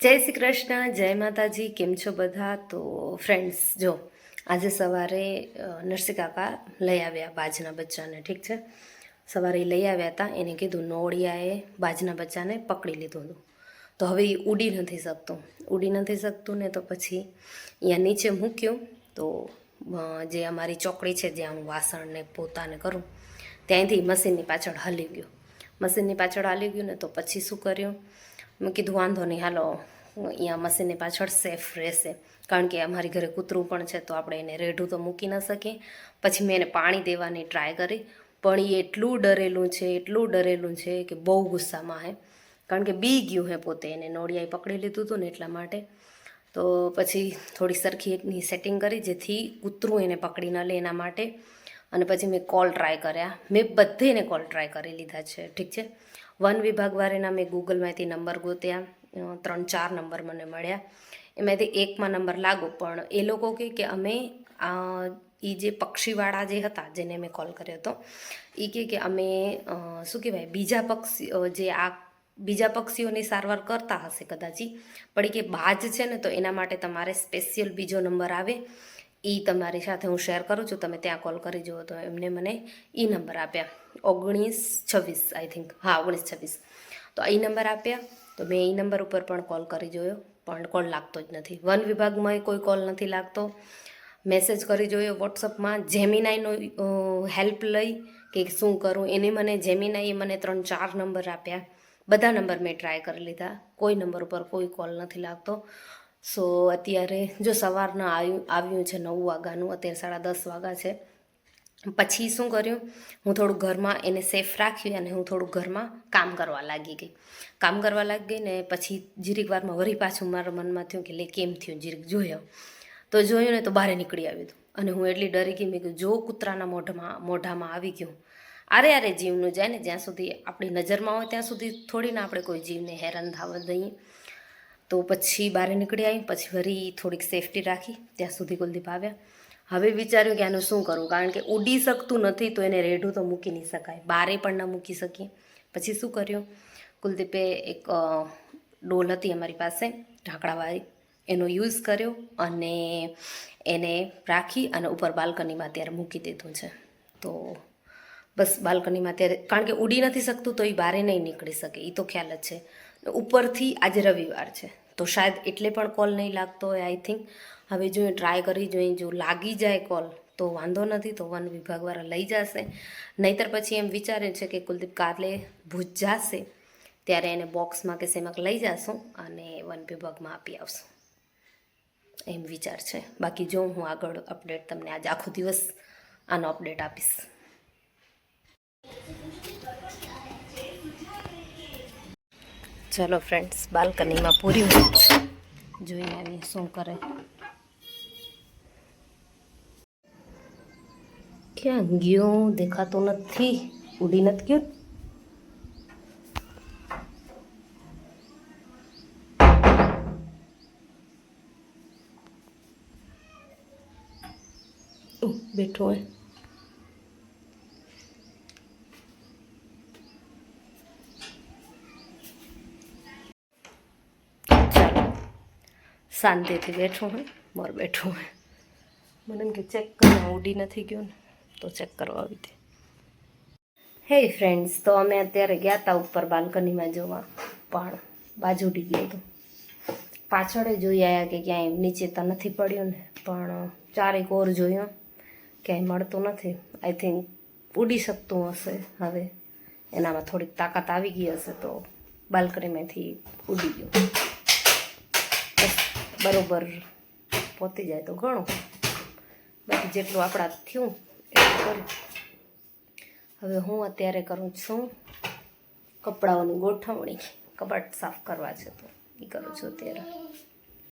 જય શ્રી કૃષ્ણ, જય માતાજી. કેમ છો બધા? તો ફ્રેન્ડ્સ, જો આજે સવારે નરસિંહ કાકા લઈ આવ્યા બાજના બચ્ચાને. ઠીક છે, સવારે લઈ આવ્યા હતા. એને કીધું નોળિયાએ બાજના બચ્ચાને પકડી લીધું હતું. તો હવે એ ઉડી નથી શકતું ને. તો પછી અહીંયા નીચે મૂક્યું. તો જે અમારી ચોકડી છે જ્યાં હું વાસણને પોતાને કરું, ત્યાંથી મશીનની પાછળ હાલી ગયું ને. તો પછી શું કર્યું, મેં કીધું વાંધો નહીં, હાલો અહીંયા મશીનની પાછળ સેફ રહેશે. કારણ કે અમારી ઘરે કૂતરું પણ છે, તો આપણે એને રેઢું તો મૂકી ન શકીએ. પછી મેં એને પાણી દેવાની ટ્રાય કરી, પણ એ એટલું ડરેલું છે કે બહુ ગુસ્સામાં હે. કારણ કે બી ગયું હે પોતે, એને નોળિયાએ પકડી લીધું હતું ને એટલા માટે. તો પછી થોડી સરખી એકની સેટિંગ કરી જેથી કૂતરું એને પકડી ન લે એના માટે. અને પછી મેં કોલ ટ્રાય કર્યા, મેં બધેને કોલ ટ્રાય કરી લીધા છે. ઠીક છે, વન વિભાગવાળાના મેં ગૂગલમાંથી નંબર ગોત્યા, 3-4 નંબર મને મળ્યા. એમાંથી એકમાં નંબર લાગો, પણ એ લોકો કે અમે એ જે પક્ષીવાળા જે હતા જેને મેં કોલ કર્યો હતો, એ કે અમે શું કહેવાય બીજા પક્ષીઓની સારવાર કરતા હશે કદાચી, પણ એ કે બાજ છે ને, તો એના માટે તમારે સ્પેશિયલ બીજો નંબર આવે, એ તમારી સાથે હું શેર કરું છું, તમે ત્યાં કોલ કરી જુઓ. તો એમને મને એ નંબર આપ્યા, 1926 આઈ થિંક, હા 1926. તો એ નંબર આપ્યા. તો મેં એ નંબર ઉપર પણ કોલ કરી જોયો, પણ કોલ લાગતો જ નથી. વન વિભાગમાં કોઈ કોલ નથી લાગતો. મેસેજ કરી જોયો વોટ્સઅપમાં, જેમિનાઈનો હેલ્પ લઈ કે શું કરું, જેમિનાઈએ મને 3-4 નંબર આપ્યા. બધા નંબર મેં ટ્રાય કરી લીધા, કોઈ નંબર ઉપર કોઈ કોલ નથી લાગતો. સો અત્યારે જો સવારના આવ્યું છે 9 વાગ્યાનું, અત્યારે 10:30 વાગ્યા છે. પછી શું કર્યું, હું થોડુંક ઘરમાં એને સેફ રાખી અને હું થોડુંક ઘરમાં કામ કરવા લાગી ગઈ ને. પછી જીરીક વારમાં વળી પાછું મારા મનમાં થયું કે લે કેમ થયું, જીરીક જોયું ને તો બહાર નીકળી આવ્યું હતું. અને હું એટલી ડરી ગઈ, મેં કીધું જો કૂતરાના મોઢામાં આવી ગયું. અરે જીવનું જાય ને, જ્યાં સુધી આપણી નજરમાં હોય ત્યાં સુધી થોડી ના આપણે કોઈ જીવને હેરાન થવા દઈએ. તો પછી બહાર નીકળી આવી, પછી વળી થોડીક સેફટી રાખી, ત્યાં સુધી કુલદીપ આવ્યા. હવે વિચાર્યું કે આનું શું કરું, કારણ કે ઉડી શકતું નથી, તો એને રેઢું તો મૂકી નહીં શકાય, બારે પણ ન મૂકી શકીએ. પછી શું કર્યું, કુલદીપે એક ડોલ હતી અમારી પાસે ઢાંકણાવાળી, એનો યુઝ કર્યો અને એને રાખી અને ઉપર બાલ્કનીમાં અત્યારે મૂકી દીધું છે. તો બસ બાલ્કનીમાં અત્યારે, કારણ કે ઉડી નથી શકતું તો એ બારે નહીં નીકળી શકે, એ તો ખ્યાલ જ છે. ઉપરથી આજે રવિવાર છે, તો શાયદ એટલે પણ કોલ નહીં લાગતો હોય આઈ થિંક. હવે જો ટ્રાય કરી જોઈએ, જો લાગી જાય કોલ તો વાંધો નથી, તો વન વિભાગવાળા લઈ જશે. નહીંતર પછી એમ વિચારે છે કે કુલદીપ કાલે ભુજ જશે ત્યારે એને બોક્સમાં કે શેમાં લઈ જશું અને વન વિભાગમાં આપી આવશું, એમ વિચાર છે. બાકી જો હું આગળ અપડેટ તમને આજે આખો દિવસ આનો અપડેટ આપીશ. ચલો ફ્રેન્ડ્સ, બાલ્કનીમાં પૂરી જોઈને આવી શું કરે. ક્યાં ગયો દેખાતો નથી, ઉડી નથી ગયો. બેઠો હોય. શાંતિથી બેઠું હોય. મને એમ કે ચેક કરવા ઉડી નથી ગયો ને, તો ચેક કરવા આવી હતી. હે ફ્રેન્ડ્સ, તો અમે અત્યારે ગયા હતા ઉપર બાલ્કનીમાં જોવા, પણ બાજુ ઉડી ગયું હતું. પાછળ જોઈ આવ્યા કે ક્યાંય નીચે તો નથી પડ્યું ને, પણ ચારેક ઓર જોયું, ક્યાંય મળતું નથી. આઈ થિંક ઉડી શકતું હશે, હવે એનામાં થોડીક તાકાત આવી ગઈ હશે, તો બાલ્કનીમાંથી ઉડી ગયું. બરોબર પહોંચી જાય તો ઘણું, બાકી જેટલું આપણા થયું એટલું કર્યું. હવે હું અત્યારે કરું છું કપડાઓની ગોઠવણી, કબાટ સાફ કરવા છે તો એ કરું છું અત્યારે.